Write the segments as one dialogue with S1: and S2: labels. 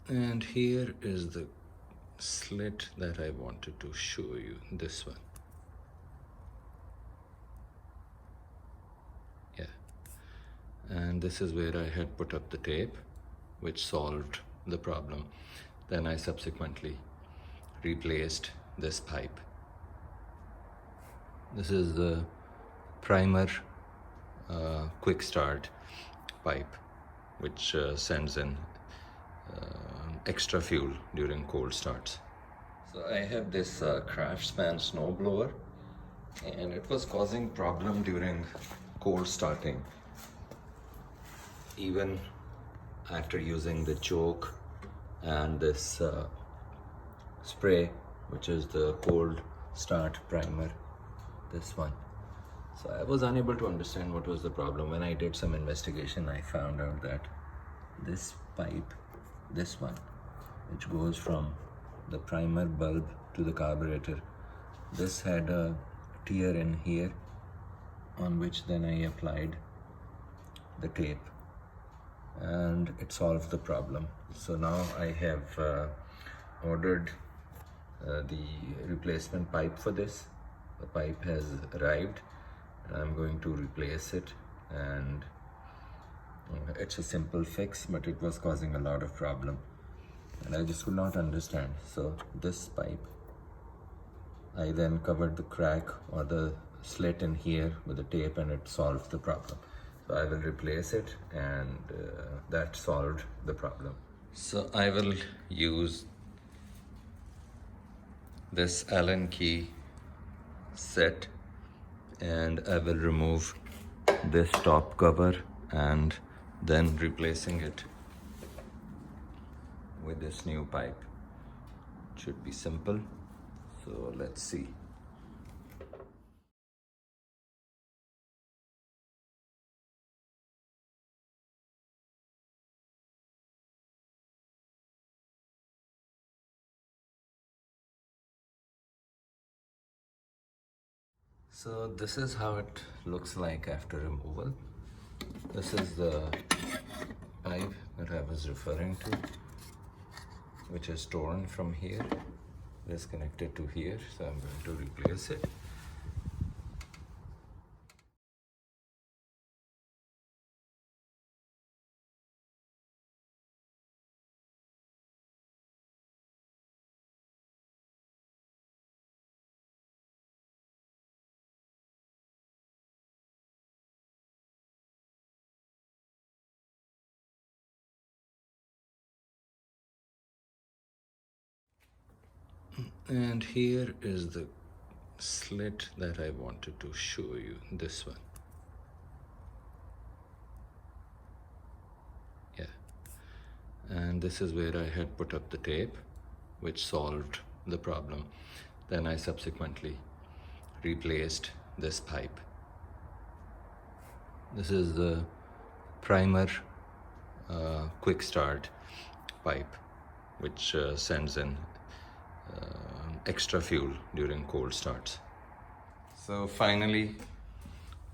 S1: And here is the slit that I wanted to show you, this one. Yeah. And this is where I had put up the tape, which solved the problem. Then I subsequently replaced this pipe. This is the primer quick start pipe, which sends in extra fuel during cold starts. So I have this Craftsman snowblower, and it was causing problem during cold starting. Even after using the choke and this spray, which is the cold start primer, this one. So I was unable to understand what was the problem. When I did some investigation, I found out that this pipe, this one, which goes from the primer bulb to the carburetor, this had a tear in here on which then I applied the tape, and it solved the problem. So now I have ordered the replacement pipe for this. The pipe has arrived and I'm going to replace it, and it's a simple fix, but it was causing a lot of problem and I just could not understand. So this pipe, I then covered the crack or the slit in here with the tape, and it solved the problem. So I will replace it, and that solved the problem. So I will use this Allen key set, and I will remove this top cover and then replacing it with this new pipe. It should be simple. So let's see. So this is how it looks like after removal. This is the pipe that I was referring to, which is torn from here. This connected to here, so I'm going to replace it. And here is the slit that I wanted to show you, this one. Yeah. And this is where I had put up the tape, which solved the problem. Then I subsequently replaced this pipe. This is the primer quick start pipe, which sends in extra fuel during cold starts. So finally,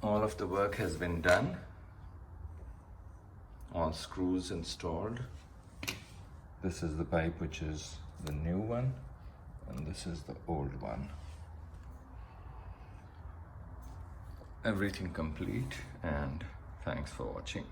S1: all of the work has been done. All screws installed. This is the pipe, which is the new one, and this is the old one. Everything complete, and thanks for watching.